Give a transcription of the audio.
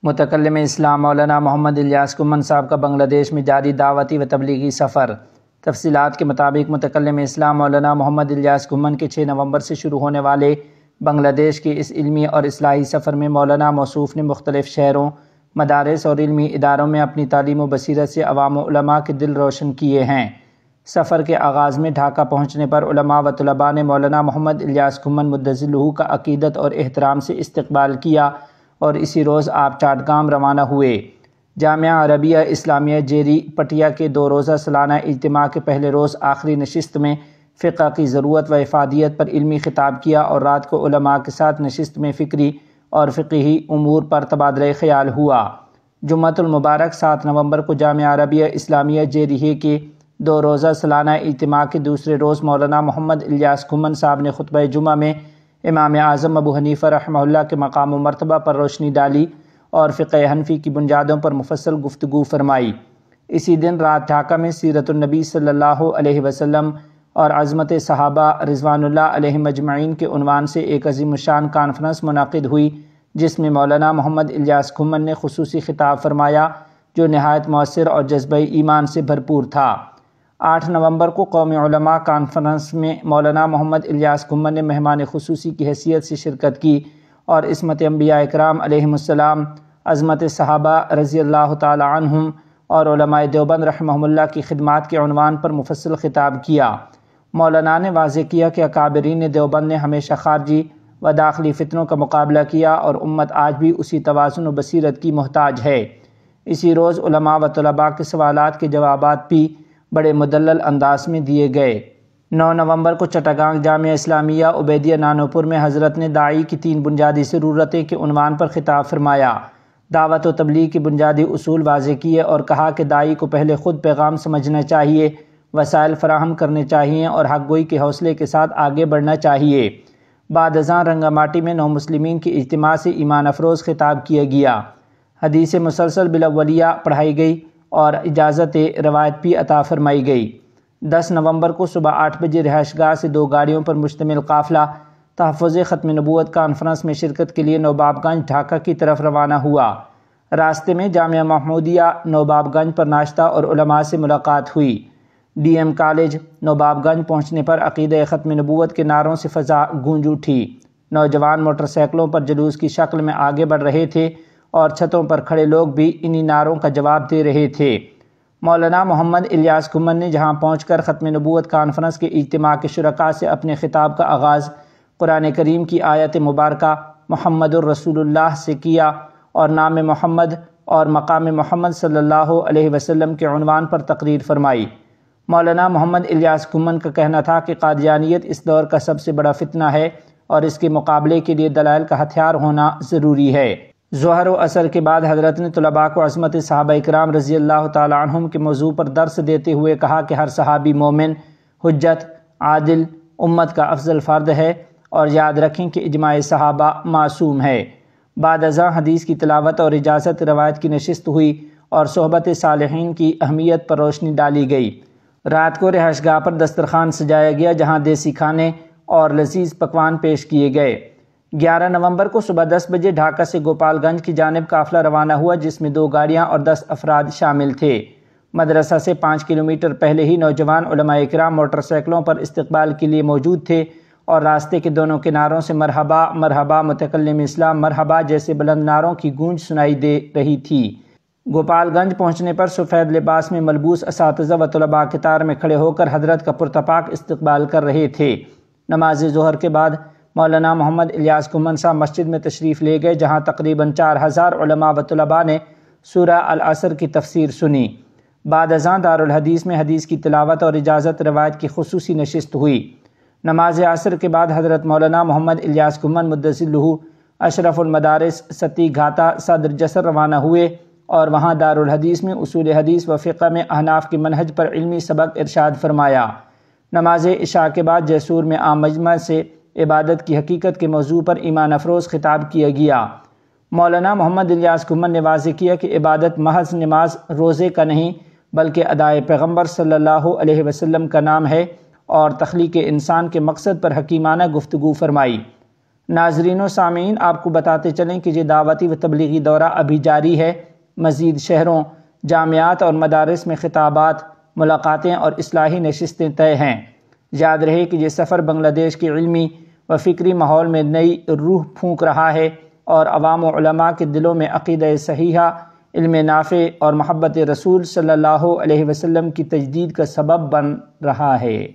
متکلم اسلام مولانا محمد الیاس کمن صاحب کا بنگلہ دیش میں جاری دعوتی و تبلیغی سفر۔ تفصیلات کے مطابق متکلم اسلام مولانا محمد الیاس کمن کے 6 نومبر سے شروع ہونے والے بنگلہ دیش کے اس علمی اور اصلاحی سفر میں مولانا موصوف نے مختلف شہروں، مدارس اور علمی اداروں میں اپنی تعلیم و بصیرت سے عوام و علماء کے دل روشن کیے ہیں۔ سفر کے آغاز میں ڈھاکہ پہنچنے پر علماء و طلباء نے مولانا محمد الیاس کمن مدظلہ کا عقیدت اور احترام سے استقبال کیا اور اسی روز آپ چاٹگام روانہ ہوئے۔ جامعہ عربیہ اسلامیہ جیری پٹیا کے 2 روزہ سالانہ اجتماع کے پہلے روز آخری نشست میں فقہ کی ضرورت و افادیت پر علمی خطاب کیا اور رات کو علماء کے ساتھ نشست میں فکری اور فقہی امور پر تبادلہ خیال ہوا۔ جمعۃ المبارک 7 نومبر کو جامعہ عربیہ اسلامیہ جیریہ کے 2 روزہ سالانہ اجتماع کے دوسرے روز مولانا محمد الیاس کمن صاحب نے خطبہ جمعہ میں امام اعظم ابو حنیفہ رحمہ اللہ کے مقام و مرتبہ پر روشنی ڈالی اور فقہ حنفی کی بنیادوں پر مفصل گفتگو فرمائی۔ اسی دن رات ڈھاکہ میں سیرت النبی صلی اللہ علیہ وسلم اور عظمت صحابہ رضوان اللہ علیہم اجمعین کے عنوان سے ایک عظیم الشان کانفرنس منعقد ہوئی، جس میں مولانا محمد الیاس کمن نے خصوصی خطاب فرمایا جو نہایت مؤثر اور جذبہ ایمان سے بھرپور تھا۔ 8 نومبر کو قومی علماء کانفرنس میں مولانا محمد الیاس کمن نے مہمان خصوصی کی حیثیت سے شرکت کی اور عصمت انبیاء اکرام علیہم السلام، عظمت صحابہ رضی اللہ تعالی عنہم اور علماء دیوبند رحمہم اللہ کی خدمات کے عنوان پر مفصل خطاب کیا۔ مولانا نے واضح کیا کہ اکابرین دیوبند نے ہمیشہ خارجی و داخلی فتنوں کا مقابلہ کیا اور امت آج بھی اسی توازن و بصیرت کی محتاج ہے۔ اسی روز علماء و طلباء کے سوالات کے جوابات بھی بڑے مدلل انداز میں دیے گئے۔ 9 نومبر کو چٹاگانگ جامعہ اسلامیہ عبیدیہ نانوپور میں حضرت نے داعی کی 3 بنیادی ضرورتیں کے عنوان پر خطاب فرمایا، دعوت و تبلیغ کی بنیادی اصول واضح کیے اور کہا کہ داعی کو پہلے خود پیغام سمجھنا چاہیے، وسائل فراہم کرنے چاہیے اور حق گوئی کے حوصلے کے ساتھ آگے بڑھنا چاہیے۔ بعد ازاں رنگا ماٹی میں نو مسلمین کے اجتماع سے ایمان افروز خطاب کیا گیا، حدیث مسلسل بالاولیہ پڑھائی گئی اور اجازت روایت بھی عطا فرمائی گئی۔ 10 نومبر کو صبح 8 بجے رہائش گاہ سے 2 گاڑیوں پر مشتمل قافلہ تحفظ ختم نبوت کانفرنس میں شرکت کے لیے نوباب گنج ڈھاکہ کی طرف روانہ ہوا۔ راستے میں جامعہ محمودیہ نوباب گنج پر ناشتہ اور علماء سے ملاقات ہوئی۔ ڈی ایم کالج نوباب گنج پہنچنے پر عقیدہ ختم نبوت کے نعروں سے فضا گونج اٹھی۔ نوجوان موٹر سائیکلوں پر جلوس کی شکل میں آگے بڑھ رہے تھے اور چھتوں پر کھڑے لوگ بھی انہی نعروں کا جواب دے رہے تھے۔ مولانا محمد الیاس کمن نے جہاں پہنچ کر ختم نبوت کانفرنس کے اجتماع کے شرکاء سے اپنے خطاب کا آغاز قرآن کریم کی آیت مبارکہ محمد الرسول اللہ سے کیا اور نام محمد اور مقام محمد صلی اللہ علیہ وسلم کے عنوان پر تقریر فرمائی۔ مولانا محمد الیاس کمن کا کہنا تھا کہ قادیانیت اس دور کا سب سے بڑا فتنہ ہے اور اس کے مقابلے کے لیے دلائل کا ہتھیار ہونا ضروری ہے۔ ظہر و عصر کے بعد حضرت نے طلباء کو عظمت صحابہ اکرام رضی اللہ تعالی عنہم کے موضوع پر درس دیتے ہوئے کہا کہ ہر صحابی مومن، حجت، عادل، امت کا افضل فرد ہے اور یاد رکھیں کہ اجماع صحابہ معصوم ہے۔ بعد ازاں حدیث کی تلاوت اور اجازت روایت کی نشست ہوئی اور صحبت صالحین کی اہمیت پر روشنی ڈالی گئی۔ رات کو رہائش گاہ پر دسترخوان سجایا گیا جہاں دیسی کھانے اور لذیذ پکوان پیش کیے گئے۔ 11 نومبر کو صبح 10 بجے ڈھاکہ سے گوپال گنج کی جانب قافلہ روانہ ہوا جس میں 2 گاڑیاں اور 10 افراد شامل تھے۔ مدرسہ سے 5 کلومیٹر پہلے ہی نوجوان علماء اکرام موٹر سائیکلوں پر استقبال کے لیے موجود تھے اور راستے کے دونوں کناروں سے مرحبا مرحبا متکلم اسلام مرحبا جیسے بلند نعروں کی گونج سنائی دے رہی تھی۔ گوپال گنج پہنچنے پر سفید لباس میں ملبوس اساتذہ و طلباء قطار میں کھڑے ہو کر حضرت کا پرتپاک استقبال کر رہے تھے۔ نماز ظہر کے بعد مولانا محمد الیاس کمن صاحب مسجد میں تشریف لے گئے جہاں تقریباً 4000 علماء و طلباء نے سورہ العصر کی تفسیر سنی۔ بعد ازاں دارالحدیث میں حدیث کی تلاوت اور اجازت روایت کی خصوصی نشست ہوئی۔ نماز عصر کے بعد حضرت مولانا محمد الیاس کمن مدظلہ اشرف المدارس ستی گھاٹا صدر جسر روانہ ہوئے اور وہاں دارالحدیث میں اصول حدیث و فقہ میں احناف کے منہج پر علمی سبق ارشاد فرمایا۔ نماز عشاء کے بعد جیسور میں عام مجمع سے عبادت کی حقیقت کے موضوع پر ایمان افروز خطاب کیا گیا۔ مولانا محمد الیاس کمن نے واضح کیا کہ عبادت محض نماز روزے کا نہیں بلکہ ادائے پیغمبر صلی اللہ علیہ وسلم کا نام ہے اور تخلیق انسان کے مقصد پر حکیمانہ گفتگو فرمائی۔ ناظرین و سامعین، آپ کو بتاتے چلیں کہ یہ دعوتی و تبلیغی دورہ ابھی جاری ہے۔ مزید شہروں، جامعات اور مدارس میں خطابات، ملاقاتیں اور اصلاحی نشستیں طے ہیں۔ یاد رہے کہ یہ سفر بنگلہ دیش کے علمی و فکری ماحول میں نئی روح پھونک رہا ہے اور عوام و علماء کے دلوں میں عقیدہ صحیحہ، علم نافع اور محبت رسول صلی اللہ علیہ وسلم کی تجدید کا سبب بن رہا ہے۔